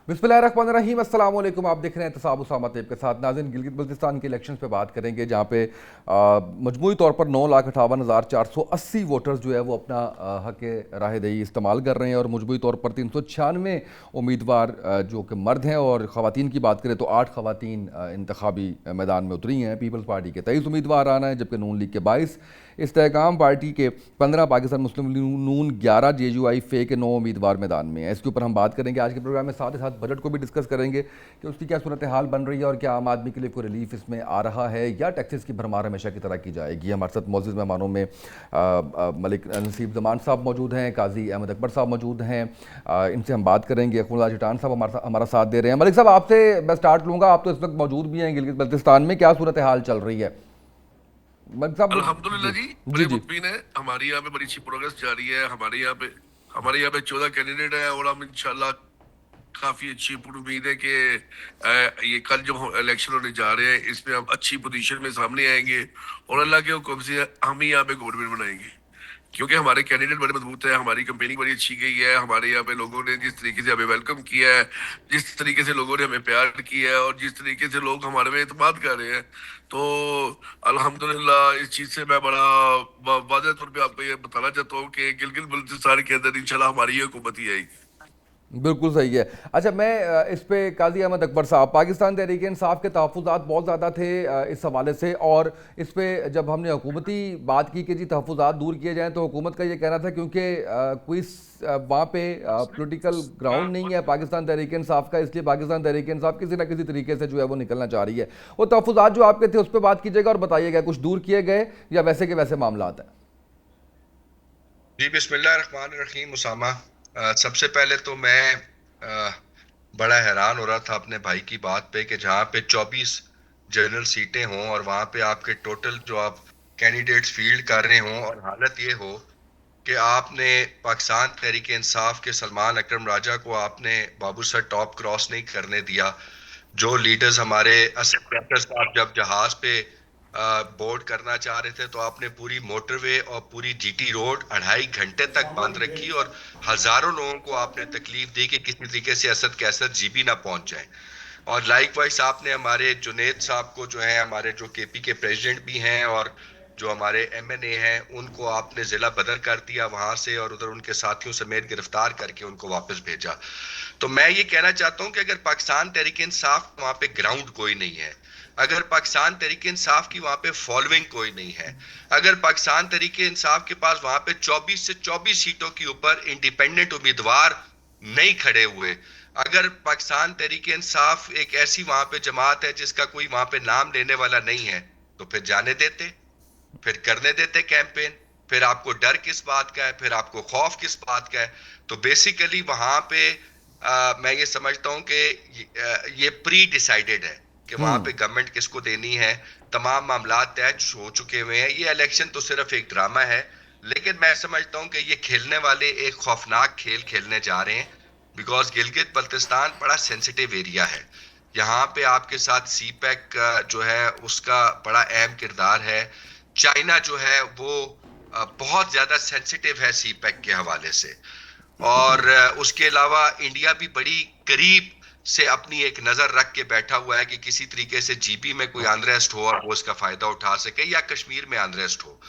बिस्मिल्लाहिर्रहमानिर्रहीम, अस्सलाम वालेकुम। आप देख रहे हैं एहतसाब उसामा तैयब के साथ। नाज़रीन, गिलगित बल्तिस्तान के इलेक्शंस पे बात करेंगे, जहाँ पे मजमूई तौर पर 9,58,480 वोटर्स जो है वो अपना हक़ राह दही इस्तेमाल कर रहे हैं, और मजमूई तौर पर 396 उम्मीदवार जो कि मर्द हैं, और ख़वातीन की बात करें तो 8 ख़वातीन इंतखाबी मैदान में उतरी हैं। पीपल्स पार्टी के 23 उम्मीदवार आना है, जबकि नून लीग के 22, इस्तेहकाम पार्टी के 15, पाकिस्तान मुस्लिम नून 11, JUI फे के 9 उम्मीदवार मैदान में हैं। इसके ऊपर हम बात करेंगे आज के प्रोग्राम में। साथ ही साथ बजट को भी डिस्कस करेंगे कि उसकी क्या सूरत हाल बन रही है, और क्या आम आदमी के लिए कोई रिलीफ इसमें आ रहा है, या टैक्सेस की भरमार हमेशा की तरह की जाएगी। हमारे साथ मौजूद मेहमानों में मलिक नसीब जमान साहब मौजूद हैं, काजी अहमद अकबर साहब मौजूद हैं। इनसे हम बात करेंगे। अखमुल्लाह चिटान साहब हमारा साथ दे रहे हैं। मलिक साहब, आपसे मैं स्टार्ट लूँगा। आप तो इस वक्त मौजूद भी हैं गिलगित बल्तिस्तान में, क्या सूरत हाल चल रही है मलिक साहब? अल्हम्दुलिल्लाह जी जी, जी बड़े जी। मुतमीन है। हमारी यहाँ पे बड़ी अच्छी प्रोग्रेस जारी है। हमारे यहाँ पे 14 कैंडिडेट है, और हम इंशाल्लाह काफी अच्छी पूरी उम्मीद है कि ये कल जो इलेक्शन होने जा रहे हैं, इसमें हम अच्छी पोजीशन में सामने आएंगे, और अल्लाह के हुक्म से हम ही यहाँ पे गवर्नमेंट बनाएंगे। क्योंकि हमारे कैंडिडेट बड़े मजबूत है, हमारी कंपेनिंग बड़ी अच्छी गई है। हमारे यहाँ पे लोगों ने जिस तरीके से हमें वेलकम किया है, जिस तरीके से लोगों ने हमें प्यार किया है, और जिस तरीके से लोग हमारे में एतमाद कर रहे हैं, तो अल्हम्दुलिल्लाह इस चीज से मैं बड़ा वाज़ेह तौर पे आपको ये बताना चाहता हूँ कि गिलगित बल्तिस्तान के अंदर इंशाल्लाह हमारी ही हुकूमत ही आएगी। बिल्कुल सही है। अच्छा, मैं इस पे काजी अहमद अकबर साहब, पाकिस्तान तहरीक इंसाफ के तहफ़्फ़ुज़ात बहुत ज़्यादा थे इस हवाले से, और इस पे जब हमने हुकूमती बात की कि जी तहफ़्फ़ुज़ात दूर किए जाएँ, तो हुकूमत का ये कहना था क्योंकि कोई वहाँ पे पॉलिटिकल ग्राउंड नहीं है पाकिस्तान तहरीक इंसाफ का, इसलिए पाकिस्तान तहरीक इंसाफ किसी ना किसी तरीके से जो है वो निकलना चाह रही है। वो तहफ़्फ़ुज़ात जो आपके थे उस पर बात कीजिएगा, और बताइएगा कुछ दूर किए गए या वैसे के वैसे मामला हैं। जी, बिस्मिल्लाहिर्रहमानिर्रहीम। उसामा, सबसे पहले तो मैं बड़ा हैरान हो रहा था अपने भाई की बात पे कि जहाँ पे 24 जनरल सीटें हों, और वहाँ पे आपके टोटल जो आप कैंडिडेट्स फील्ड कर रहे हों, और हालत ये हो कि आपने पाकिस्तान तहरीक इंसाफ के सलमान अकरम राजा को आपने बाबू सर टॉप क्रॉस नहीं करने दिया। जो लीडर्स हमारे असद कैसर साहब जब जहाज पे बोर्ड करना चाह रहे थे, तो आपने पूरी मोटरवे और पूरी GT रोड 2.5 घंटे तक बंद रखी, और हजारों लोगों को आपने तकलीफ दी कि किसी तरीके से असद कैसर GB ना पहुंच जाए। और लाइक वाइज आपने हमारे जुनेद साहब को, जो है हमारे जो KP के प्रेसिडेंट भी हैं, और जो हमारे MNA हैं, उनको आपने जिला बदर कर दिया वहां से, और उधर उनके साथियों समेत गिरफ्तार करके उनको वापस भेजा। तो मैं ये कहना चाहता हूं कि अगर पाकिस्तान तहरीक इंसाफ वहां पे ग्राउंड कोई नहीं है, अगर पाकिस्तान तहरीक इंसाफ की वहां पे फॉलोइंग कोई नहीं है, अगर पाकिस्तान तहरीक इंसाफ के पास वहां पे 24 से 24 सीटों के ऊपर इंडिपेंडेंट उम्मीदवार नहीं खड़े हुए, अगर पाकिस्तान तहरीक इंसाफ एक ऐसी वहां पे जमात है जिसका कोई वहां पे नाम लेने वाला नहीं है, तो फिर जाने देते, फिर करने देते कैंपेन। फिर आपको डर किस बात का है, फिर आपको खौफ किस बात का है? तो बेसिकली वहां पे मैं ये समझता हूं कि ये प्री डिसाइडेड है कि वहां पे गवर्नमेंट किसको देनी है। तमाम मामला तय हो चुके हुए हैं। ये इलेक्शन तो सिर्फ एक ड्रामा है, लेकिन मैं समझता हूं कि ये खेलने वाले एक खौफनाक खेल खेलने जा रहे हैं। बिकॉज गिलगित बल्तिस्तान बड़ा सेंसिटिव एरिया है। यहाँ पे आपके साथ CPEC जो है उसका बड़ा अहम किरदार है। चाइना जो है वो बहुत ज्यादा सेंसिटिव है CPEC के हवाले से। और उसके अलावा इंडिया भी बड़ी करीब से अपनी एक नजर रख के बैठा हुआ है कि किसी तरीके से GP में कोई अनरेस्ट हो और वो इसका फायदा उठा सके, या कश्मीर में अनरेस्ट हो।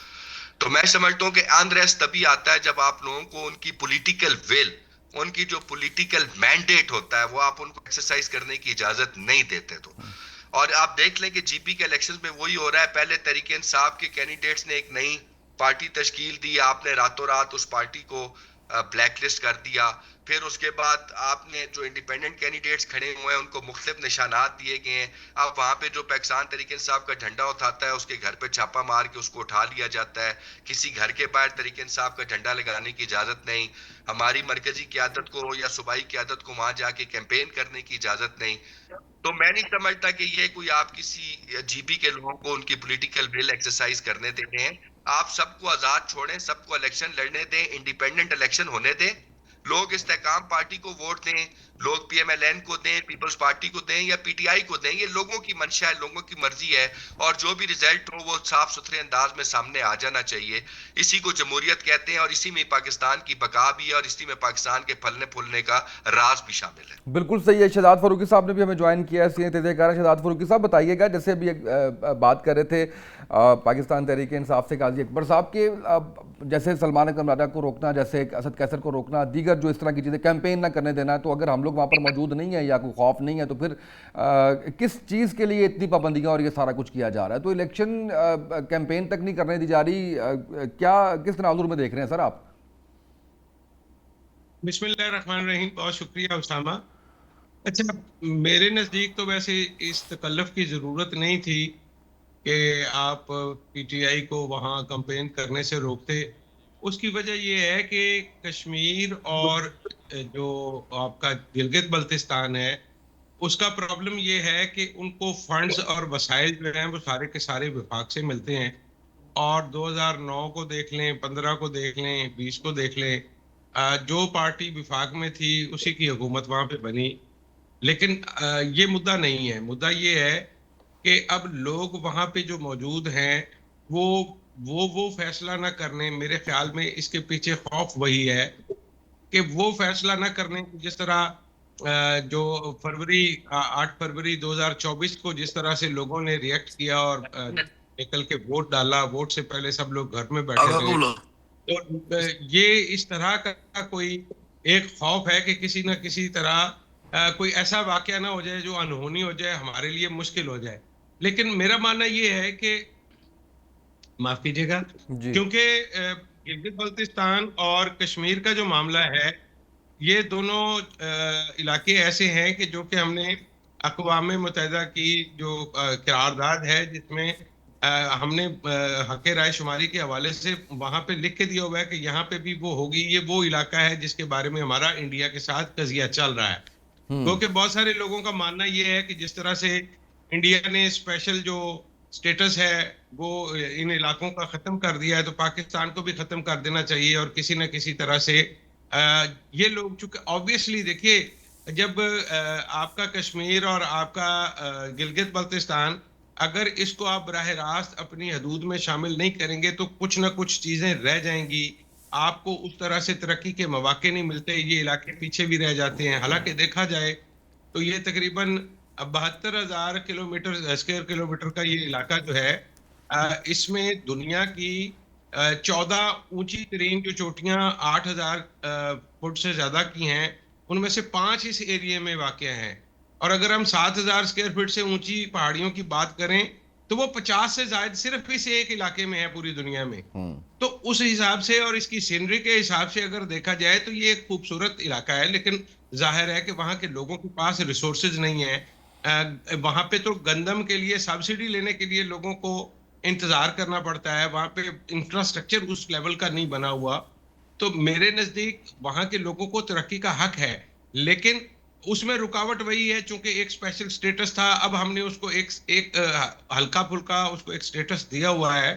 तो मैं समझता हूँ कि अनरेस्ट तभी आता है जब आप लोगों को उनकी पॉलिटिकल विल, उनकी जो पॉलिटिकल मैंडेट होता है, वो आप उनको एक्सरसाइज करने की इजाजत नहीं देते। तो और आप देख लें कि GP के इलेक्शन में वही हो रहा है। पहले तरीके इंसाफ के कैंडिडेट्स ने एक नई पार्टी तश्कील दी, आपने रातों रात उस पार्टी को ब्लैकलिस्ट कर दिया। फिर उसके बाद आपने जो इंडिपेंडेंट कैंडिडेट्स खड़े हुए हैं उनको मुख्तलिफ निशानात दिए गए हैं। अब वहां पे जो पाकिस्तान तरीके इंसाफ का झंडा उठाता है उसके घर पे छापा मार के उसको उठा लिया जाता है। किसी घर के बाहर तरीके इंसाफ का झंडा लगाने की इजाजत नहीं। हमारी मरकजी क़यादत को या सूबाई क़यादत को वहां जाके कैंपेन करने की इजाजत नहीं। तो मैं नहीं समझता कि ये कोई आप किसी GP के लोगों को उनकी पॉलिटिकल विल एक्सरसाइज करने दे रहे हैं। आप सबको आजाद छोड़ें, सबको इलेक्शन लड़ने दें, इंडिपेंडेंट इलेक्शन होने दें। لوگ استحکام پارٹی کو ووٹ دیں, لوگ پی ایم ایل این کو دیں, پیپلز پارٹی کو دیں یا پی ٹی آئی کو دیں, یہ لوگوں کی منشا ہے, لوگوں کی مرضی ہے, اور جو بھی ریزلٹ ہو وہ صاف ستھرے انداز میں سامنے آ جانا چاہیے. اسی کو جمہوریت کہتے ہیں, اور اسی میں پاکستان کی بقا بھی ہے, اور اسی میں پاکستان کے پھلنے پھولنے کا راز بھی شامل ہے. بالکل صحیح ہے. شہزاد فاروقی صاحب نے بھی ہمیں جوائن کیا ہے, سینئر تجزیہ کار. شہزاد فاروقی صاحب بتائیے گا, جیسے ابھی بات کر رہے تھے پاکستان تحریک انصاف سے قاضی اکبر صاحب کے, جیسے سلمان اکرم راجہ کو روکنا, جیسے اسد قیصر کو روکنا, دیگر جو اس طرح کی چیزیں, کیمپین نہ کرنے دینا, تو اگر ہم لوگ وہاں پر موجود نہیں ہیں یا کوئی خوف نہیں ہے تو پھر کس چیز کے لیے اتنی پابندیاں اور یہ سارا کچھ کیا جا رہا ہے؟ تو الیکشن کیمپین تک نہیں کرنے دی جا رہی, کیا کس تناظر میں دیکھ رہے ہیں سر آپ؟ بسم اللہ الرحمن الرحیم. بہت شکریہ اسامہ. اچھا, میرے نزدیک تو ویسے اس تکلف کی ضرورت نہیں تھی کہ آپ پی ٹی آئی کو وہاں کمپین کرنے سے روکتے. اس کی وجہ یہ ہے کہ کشمیر اور جو آپ کا گلگت بلتستان ہے, اس کا پرابلم یہ ہے کہ ان کو فنڈز اور وسائل جو ہیں وہ سارے کے سارے وفاق سے ملتے ہیں. اور 2009 کو دیکھ لیں, 15 کو دیکھ لیں, 20 کو دیکھ لیں, جو پارٹی وفاق میں تھی اسی کی حکومت وہاں پہ بنی. لیکن یہ مدعا نہیں ہے. مدعا یہ ہے کہ اب لوگ وہاں پہ جو موجود ہیں وہ فیصلہ نہ کرنے. میرے خیال میں اس کے پیچھے خوف وہی ہے کہ وہ فیصلہ نہ کرنے, جس طرح جو 8 فروری 2024 کو جس طرح سے لوگوں نے ریئیکٹ کیا اور نکل کے ووٹ ڈالا, ووٹ سے پہلے سب لوگ گھر میں بیٹھے رہے. تو یہ اس طرح کا کوئی ایک خوف ہے کہ کسی نہ کسی طرح کوئی ایسا واقعہ نہ ہو جائے جو انہونی ہو جائے, ہمارے لیے مشکل ہو جائے. لیکن میرا ماننا یہ ہے کہ معاف کیجیے گا, جی کیونکہ گلگت بلتستان اور کشمیر کا جو معاملہ ہے, یہ دونوں علاقے ایسے ہیں کہ جو کہ ہم نے اقوام متحدہ کی جو قرارداد ہے, جس میں ہم نے حق رائے شماری کے حوالے سے وہاں پہ لکھ کے دیا ہوا ہے کہ یہاں پہ بھی وہ ہوگی. یہ وہ علاقہ ہے جس کے بارے میں ہمارا انڈیا کے ساتھ قضیہ چل رہا ہے. کیونکہ بہت سارے لوگوں کا ماننا یہ ہے کہ جس طرح سے انڈیا نے اسپیشل جو سٹیٹس ہے وہ ان علاقوں کا ختم کر دیا ہے, تو پاکستان کو بھی ختم کر دینا چاہیے. اور کسی نہ کسی طرح سے یہ لوگ, چونکہ آبویسلی دیکھیے, جب آپ کا کشمیر اور آپ کا گلگت بلتستان, اگر اس کو آپ براہ راست اپنی حدود میں شامل نہیں کریں گے تو کچھ نہ کچھ چیزیں رہ جائیں گی. آپ کو اس طرح سے ترقی کے مواقع نہیں ملتے, یہ علاقے پیچھے بھی رہ جاتے ہیں. حالانکہ دیکھا جائے تو یہ تقریباً 72,000 اسکوائر کلومیٹر کا یہ علاقہ جو ہے, اس میں دنیا کی 14 اونچی ترین جو چوٹیاں 8,000 فٹ سے زیادہ کی ہیں, ان میں سے 5 اس ایریے میں واقع ہیں. اور اگر ہم 7,000 اسکوائر فٹ سے اونچی پہاڑیوں کی بات کریں تو وہ 50 سے زائد صرف اس ایک علاقے میں ہے پوری دنیا میں. تو اس حساب سے اور اس کی سینری کے حساب سے اگر دیکھا جائے تو یہ ایک خوبصورت علاقہ ہے. لیکن ظاہر ہے کہ وہاں کے لوگوں کے پاس ریسورسز نہیں ہیں. وہاں پہ تو گندم کے لیے سبسڈی لینے کے لیے لوگوں کو انتظار کرنا پڑتا ہے. وہاں پہ انفراسٹرکچر اس لیول کا نہیں بنا ہوا. تو میرے نزدیک وہاں کے لوگوں کو ترقی کا حق ہے, لیکن اس میں رکاوٹ وہی ہے, چونکہ ایک اسپیشل سٹیٹس تھا, اب ہم نے اس کو ایک ہلکا پھلکا اس کو ایک سٹیٹس دیا ہوا ہے.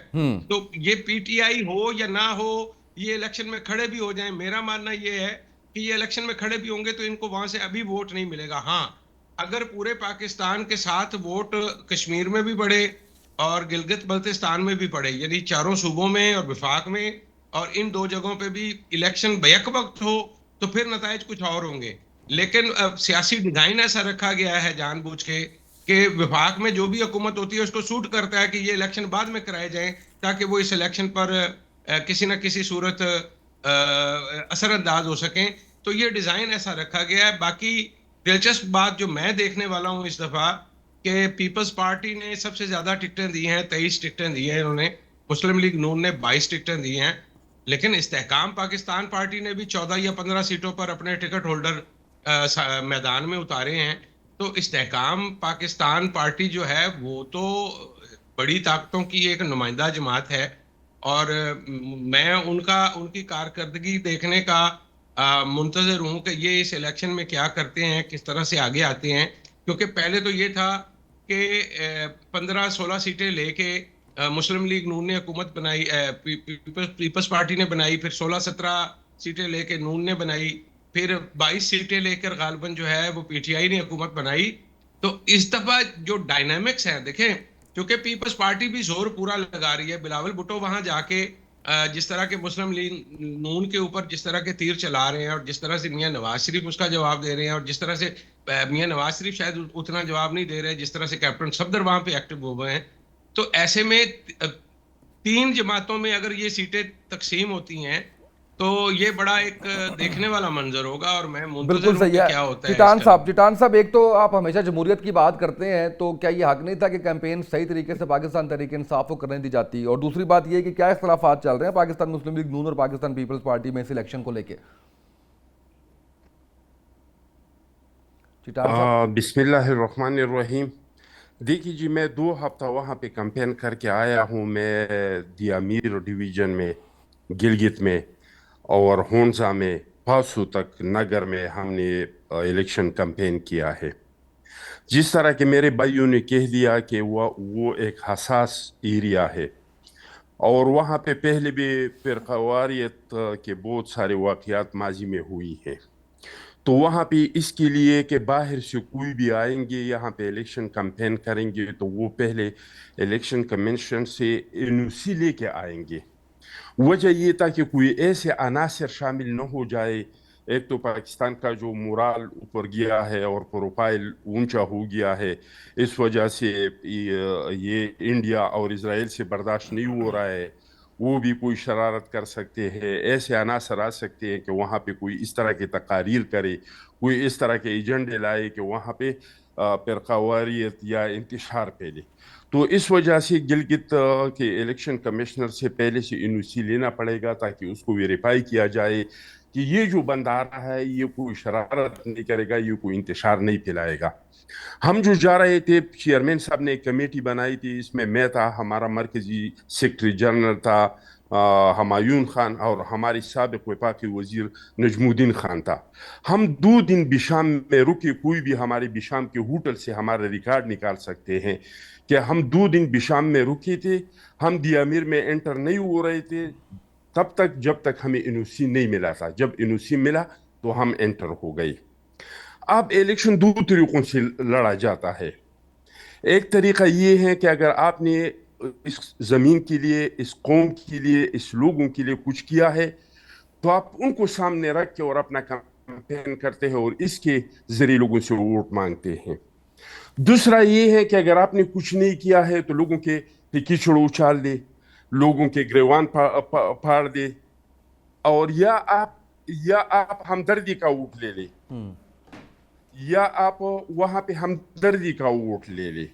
تو یہ پی ٹی آئی ہو یا نہ ہو, یہ الیکشن میں کھڑے بھی ہو جائیں, میرا ماننا یہ ہے کہ یہ الیکشن میں کھڑے بھی ہوں گے تو ان کو وہاں سے ابھی ووٹ نہیں ملے گا. ہاں, اگر پورے پاکستان کے ساتھ ووٹ کشمیر میں بھی پڑے اور گلگت بلتستان میں بھی پڑے, یعنی چاروں صوبوں میں اور وفاق میں, اور ان 2 جگہوں پہ بھی الیکشن بیک وقت ہو, تو پھر نتائج کچھ اور ہوں گے. لیکن سیاسی ڈیزائن ایسا رکھا گیا ہے جان بوجھ کے کہ وفاق میں جو بھی حکومت ہوتی ہے اس کو سوٹ کرتا ہے کہ یہ الیکشن بعد میں کرائے جائیں, تاکہ وہ اس الیکشن پر کسی نہ کسی صورت اثر انداز ہو سکیں. تو یہ ڈیزائن ایسا رکھا گیا ہے. باقی دلچسپ بات جو میں دیکھنے والا ہوں اس دفعہ, کہ پیپلز پارٹی نے سب سے زیادہ ٹکٹیں دی ہیں, 23 ٹکٹیں دی ہیں انہوں نے. مسلم لیگ نون نے 22 ٹکٹیں دی ہیں. لیکن استحکام پاکستان پارٹی نے بھی 14 یا 15 سیٹوں پر اپنے ٹکٹ ہولڈر میدان میں اتارے ہیں. تو استحکام پاکستان پارٹی جو ہے وہ تو بڑی طاقتوں کی ایک نمائندہ جماعت ہے, اور میں ان کی کارکردگی دیکھنے کا منتظر ہوں کہ یہ اس الیکشن میں کیا کرتے ہیں, کس طرح سے آگے آتے ہیں. کیونکہ پہلے تو یہ تھا کہ 15-16 سیٹیں لے کے مسلم لیگ نون نے حکومت بنائی, پیپلز پارٹی نے بنائی, پھر 16-17 سیٹیں لے کے نون نے بنائی, پھر 22 سیٹیں لے کر غالباً جو ہے وہ پی ٹی آئی نے حکومت بنائی. تو اس دفعہ جو ڈائنامکس ہیں دیکھیں, کیونکہ پیپلز پارٹی بھی زور پورا لگا رہی ہے. بلاول بھٹو وہاں جا کے جس طرح کے مسلم لیگ نون کے اوپر جس طرح کے تیر چلا رہے ہیں, اور جس طرح سے میاں نواز شریف اس کا جواب دے رہے ہیں, اور جس طرح سے میاں نواز شریف شاید اتنا جواب نہیں دے رہے جس طرح سے کیپٹن صفدر وہاں پہ ایکٹیو ہوئے ہیں. تو ایسے میں 3 جماعتوں میں اگر یہ سیٹیں تقسیم ہوتی ہیں تو یہ بڑا ایک دیکھنے والا منظر ہوگا, اور میں منتظر بالکل ہوں صحیح کہ ہے. کیا ہوتا ہے. چٹان صاحب, ایک تو آپ ہمیشہ جمہوریت کی بات کرتے ہیں, تو کیا یہ حق نہیں تھا کہ کیمپین صحیح طریقے سے پاکستان تحریک انصاف کو کرنے دی جاتی؟ اور دوسری بات یہ ہے کہ کیا اختلافات چل رہے ہیں پاکستان مسلم لیگ نون اور پاکستان پیپلز پارٹی میں اس الیکشن کو لے کے؟ چٹان صاحب. بسم اللہ الرحمن الرحیم. دیکھیے جی, میں 2 ہفتہ وہاں پہ کمپین کر کے آیا ہوں. میں دیامیر ڈویژن میں, گلگت میں اور ہونزا میں, پاسو تک نگر میں ہم نے الیکشن کمپین کیا ہے. جس طرح کہ میرے بھائیوں نے کہہ دیا کہ وہ ایک حساس ایریا ہے, اور وہاں پہ پہلے بھی فرقہ واریت کے بہت سارے واقعات ماضی میں ہوئی ہیں. تو وہاں پہ اس کے لیے کہ باہر سے کوئی بھی آئیں گے یہاں پہ الیکشن کمپین کریں گے تو وہ پہلے الیکشن کمیشن سے NOC لے کے آئیں گے. وجہ یہ تھا کہ کوئی ایسے عناصر شامل نہ ہو جائے. ایک تو پاکستان کا جو مورال اوپر گیا ہے اور پروفائل اونچا ہو گیا ہے, اس وجہ سے یہ انڈیا اور اسرائیل سے برداشت نہیں ہو رہا ہے. وہ بھی کوئی شرارت کر سکتے ہیں, ایسے عناصر آ سکتے ہیں کہ وہاں پہ کوئی اس طرح کی تقاریر کرے, کوئی اس طرح کے ایجنڈے لائے کہ وہاں پہ فرقہ واریت یا انتشار پھیلے. تو اس وجہ سے گلگت کے الیکشن کمشنر سے پہلے سے NOC لینا پڑے گا تاکہ اس کو ویریفائی کیا جائے کہ یہ جو بندہ آ رہا ہے یہ کوئی شرارت نہیں کرے گا, یہ کوئی انتشار نہیں پھیلائے گا. ہم جو جا رہے تھے, چیئرمین صاحب نے ایک کمیٹی بنائی تھی, اس میں تھا, ہمارا مرکزی سیکرٹری جنرل تھا ہمایون خان, اور ہماری سابق وفاقی وزیر نجم الدین خان تھا. ہم 2 دن بشام میں رکے, کوئی بھی ہمارے بشام کے ہوٹل سے ہمارا ریکارڈ نکال سکتے ہیں کہ ہم 2 دن بشام میں رکے تھے. ہم دیامیر میں انٹر نہیں ہو رہے تھے تب تک جب تک ہمیں NOC نہیں ملا تھا. جب NOC ملا تو ہم انٹر ہو گئے. اب الیکشن 2 طریقوں سے لڑا جاتا ہے. ایک طریقہ یہ ہے کہ اگر آپ نے اس زمین کے لیے, اس قوم کے لیے, اس لوگوں کے لیے کچھ کیا ہے تو آپ ان کو سامنے رکھ کے اور اپنا کیمپین کرتے ہیں اور اس کے ذریعے لوگوں سے ووٹ مانگتے ہیں. دوسرا یہ ہے کہ اگر آپ نے کچھ نہیں کیا ہے تو لوگوں کے کیچڑ اچھال دے, لوگوں کے گریوان پھاڑ دے, اور یا آپ ہمدردی کا ووٹ لے لے, یا آپ وہاں پہ ہمدردی کا ووٹ لے لے.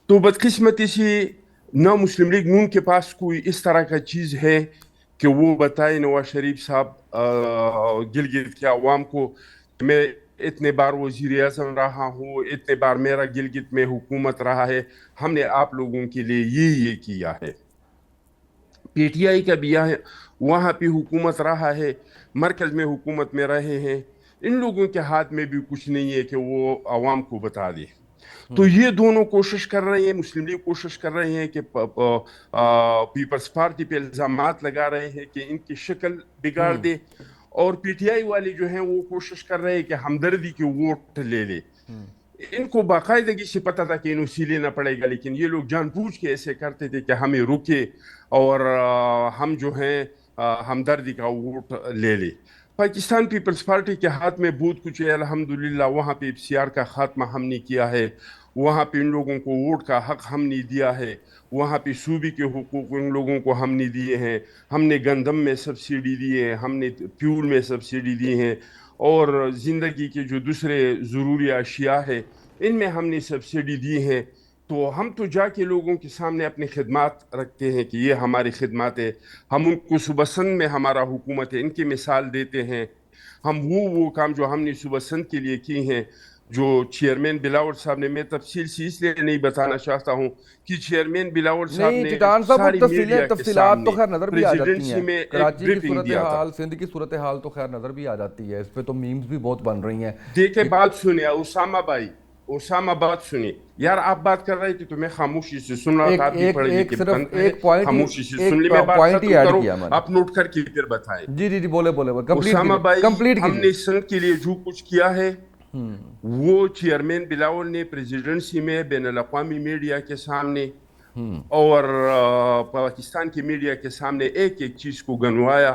تو بدقسمتی سے نہ مسلم لیگ نون کے پاس کوئی اس طرح کا چیز ہے کہ وہ بتائے نواز شریف صاحب گلگت کے عوام کو میں اتنے بار وزیر اعظم رہا ہوں, اتنے بار میرا گلگت میں حکومت رہا ہے, ہم نے آپ لوگوں کے لیے یہ کیا ہے. PTI کا بھی وہاں پہ حکومت رہا ہے, مرکز میں حکومت میں رہے ہیں, ان لوگوں کے ہاتھ میں بھی کچھ نہیں ہے کہ وہ عوام کو بتا دے. تو یہ دونوں کوشش کر رہے ہیں. مسلم لیگ کوشش کر رہے ہیں کہ پیپلز پارٹی پہ الزامات لگا رہے ہیں کہ ان کی شکل بگاڑ دے, اور PTI والے جو ہیں وہ کوشش کر رہے ہیں کہ ہمدردی کے ووٹ لے لے. ان کو باقاعدگی سے پتہ تھا کہ NOC لینا پڑے گا, لیکن یہ لوگ جان بوجھ کے ایسے کرتے تھے کہ ہمیں رکے اور ہم جو ہیں ہمدردی کا ووٹ لے لے. پاکستان پیپلز پارٹی کے ہاتھ میں بہت کچھ ہے الحمدللہ. وہاں پہ FCR کا خاتمہ ہم نے کیا ہے, وہاں پہ ان لوگوں کو ووٹ کا حق ہم نے دیا ہے, وہاں پہ صوبے کے حقوق ان لوگوں کو ہم نے دیے ہیں. ہم نے گندم میں سبسڈی دی ہے, ہم نے فیول میں سبسڈی دی ہیں, اور زندگی کے جو دوسرے ضروری اشیاء ہے ان میں ہم نے سبسڈی دی ہے. تو ہم تو جا کے لوگوں کے سامنے اپنی خدمات رکھتے ہیں کہ یہ ہماری خدمات ہے. ہم ان کو صوبہ سندھ میں ہمارا حکومت ہے ان کی مثال دیتے ہیں. ہم وہ کام جو ہم نے صوبہ سندھ کے لیے کی ہیں, جو چیئرمین بلاول صاحب نے, میں تفصیل سے اس لیے نہیں بتانا چاہتا ہوں کہ چیئرمین بلاول صاحب نے ساری میڈیا کے تفصیلات تو خیر نظر بھی آ جاتی پریزیڈنسی ہیں. میں ایک کراچی کی بریفنگ دیا تھا. صورتحال, سندھ کی صورتحال تو خیر نظر بھی آ جاتی ہے, اس پہ تو میمز بھی بہت بن رہی ہیں. دیکھیں بات سنیں उसामा बात सुनिए यार, आप बात कर रहे थे तो मैं खामोशी से सुन रहा था। आप भी पढ़े लिखे सिर्फ बंद हैं, एक पॉइंट खामोशी से सुन ली। मैं बात पॉइंट ही खत्म ऐड करूं, किया मैंने। आप नोट करके फिर बताएं। जी जी जी, बोले बोले उसामा भाई, कंप्लीट हमने कीजिए। सन के लिए जो कुछ किया है वो चेयरमैन बिलावल ने प्रेसिडेंसी में बैनुल अक़वामी मीडिया के सामने और पाकिस्तान की मीडिया के सामने एक एक चीज को गनवाया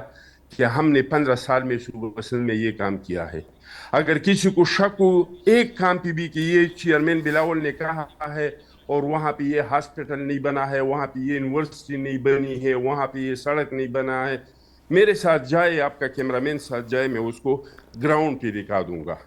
कि हमने 15 साल में सूबा पसंद में ये काम किया है। अगर किसी को शक हो एक काम पे भी कि ये चेयरमैन बिलावल ने कहा है और वहाँ पे ये हॉस्पिटल नहीं बना है, वहाँ पे ये यूनिवर्सिटी नहीं बनी है, वहाँ पे ये सड़क नहीं बना है, मेरे साथ जाए, आपका कैमरामैन साथ जाए, मैं उसको ग्राउंड पे दिखा दूंगा।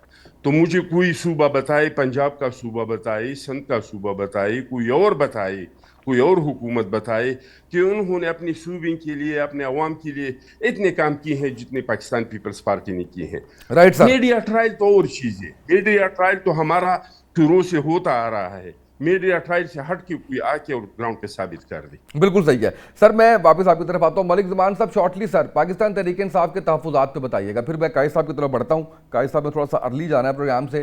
तो मुझे कोई सूबा बताए, पंजाब का सूबा बताए, सिंध का सूबा बताए, कोई और बताए, कोई और हुकूमत बताए कि उन्होंने अपनी सूबे के लिए, अपने अवाम के लिए इतने काम किए हैं जितने पाकिस्तान पीपल्स पार्टी ने किए हैं। Right sir. मीडिया ट्रायल तो और चीज है। मीडिया ट्रायल तो हमारा शुरू से होता आ रहा है। मीडिया ट्रायल से हट के कोई आके और ग्राउंड पे साबित कर दे। बिल्कुल सही है सर। मैं वापस आपकी तरफ आता हूँ। मलिक ज़मान साहब, शॉर्टली सर, पाकिस्तान तहरीक इंसाफ के तहफ़्फ़ुज़ात पे बताइएगा, फिर मैं कायद साहब की तरफ बढ़ता हूँ। कायद साहब में थोड़ा सा अर्ली जाना है प्रोग्राम से।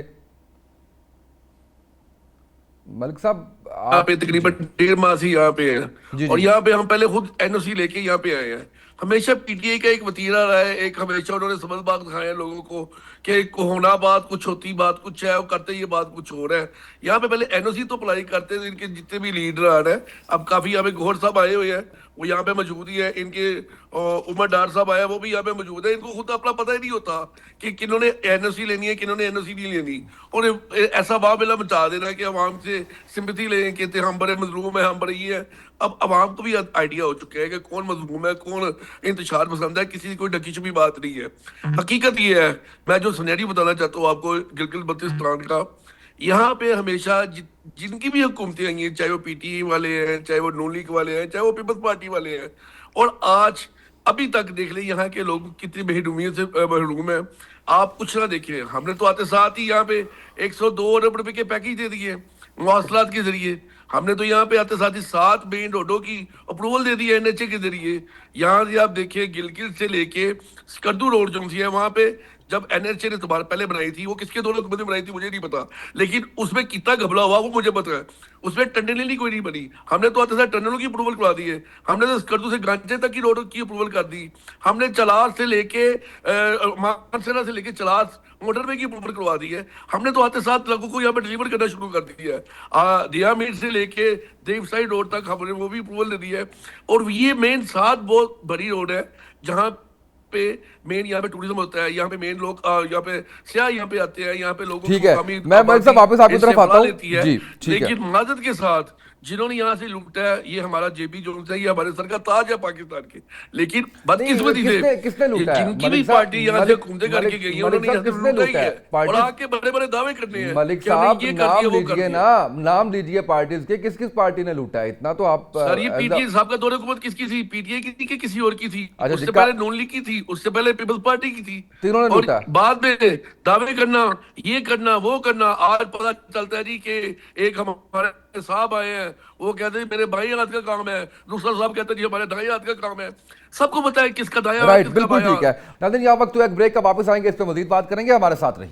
मलिक साहब यहाँ पे तकरीबन 1.5 माह से यहाँ पे जी, हैं और जी। यहाँ पे हम पहले खुद एनओसी लेके यहाँ पे आए हैं। हमेशा पीटीआई का एक वतीरा रहा है, एक हमेशा उन्होंने सबल बाग दिखाया है लोगों को कि होना बात कुछ होती बात कुछ है और करते ये बात कुछ हो रहा है। यहाँ पे पहले एनओसी तो अप्लाई करते थे इनके जितने भी लीडर आ रहे हैं। अब काफी यहाँ पे गौहर साहब आए हुए हैं, वो यहाँ पे मौजूद ही है। इनके उमर डार साहब आया, वो भी यहाँ पे मौजूद है। इनको खुद अपना पता ही नहीं होता कि किन्होंने एनओसी लेनी है, किन्होंने एनओसी नहीं लेनी, और ऐसा वाबिला मचा देना कि अवाम से सिंपैथी लें, कहते हम बड़े मजलूम हैं, हम बड़े ये हैं। अब अवाम को भी आइडिया हो चुका है कि कौन मजलूम है, कौन इंतशार पसंद है, किसी की कोई ढकी छुपी बात नहीं है। हकीकत ये है, मैं जो सिनेरियो बताना चाहता हूँ आपको गिलगित बल्तिस्तान का, यहाँ पे हमेशा जिनकी भी हुकूमतें आई हैं, चाहे वो पीटीआई वाले हैं, चाहे वो नून लीग वाले हैं, चाहे वो पीपल्स पार्टी वाले हैं, और आज अभी तक देख लें यहाँ के लोग कितनी बेहरूमियत से महरूम है। आप कुछ ना देखें, हमने तो आते साथ ही यहाँ पे 102 अरब रुपए के पैकेज दे दिए मवासलात के जरिए। हमने तो यहाँ पे आते साथ ही 7 मेन रोडों की अप्रूवल दे दी है एनएचए के जरिए। यहाँ से आप देखिए गिलगित से लेके स्कर्दू रोड जो सी है, वहां पे जब एनएचए ने तुम्हारे पहले बनाई थी, वो किसके दोनों हुकूमत ने बनाई थी मुझे नहीं पता, लेकिन उसमें कितना घबला हुआ वो मुझे पता है। उसमें टनल ही कोई नहीं बनी। हमने तो आते साथ टनलों की अप्रूवल करवा दी है। हमने तो स्कर्दू से गांजे तक की रोड की अप्रूवल कर दी। हमने चलार से लेके मानसरा से लेके चलार मोटरवे की अप्रूवल करवा दी है। हमने तो आते साथ लोगों को यहाँ पे डिलीवर करना शुरू कर दिया है। दिया मीर से लेके देव साइड रोड तक हमने वो भी अप्रूवल दे दी है। और ये मेन 7 बहुत बड़ी रोड है जहाँ पे मेन यहाँ पे टूरिज्म होता है। यहाँ पे मेन लोग यहाँ पे सियाह यहाँ पे आते हैं, यहाँ पे लोगों ठीक को है, काफी मैं मलिक साहब वापस आपकी इससे तरफ आता बुला हूँ। लेती है। जी ठीक है। लेकिन माजत के साथ जिन्होंने यहाँ से लूटा है, ये हमारा जेपी जोन्स है, ये हमारे सर का ताज है पाकिस्तान के। लेकिन बदकिस्मती से किसने लूटा है? जिनकी भी मलिक साहब, पार्टी यहाँ से घूमते करके मलिक- गई है, मलिक उन्होंने साहब यहाँ से किसने लूटा ही लूटा है? है और पार्टी- आके बड़े बड़े दावे करने हैं मलिक कि हमने साहब ये कर दिया, नाम वो कर लीजिए दिया। ना, नाम लीजिए पार्टीज के, किस किस पार्टी ने लूटा है इतना तो आप सर ये पीटीआई साहब का दौर हुकूमत किसकी थी? पीटीआई की थी कि किसी और की थी? अच्छा, उससे जिसका- पहले नून लीग की थी, उससे पहले पीपल्स पार्टी की थी। तीनों ने और लूटा। बाद में दावे करना, ये करना, वो करना। आज पता चलता है जी कि एक हमारे साहब आए हैं, वो कहते हैं मेरे बाएं हाथ का काम है, दूसरा साहब कहते हैं जी हमारे दाएं हाथ का काम है। सबको पता है किसका दायां हाथ, राइट, किसका बिल्कुल बायां ठीक है। नाज़रीन, यहाँ वक्त तो एक ब्रेक का, वापस आएंगे, इस पर मजीद बात करेंगे, हमारे साथ रहिए।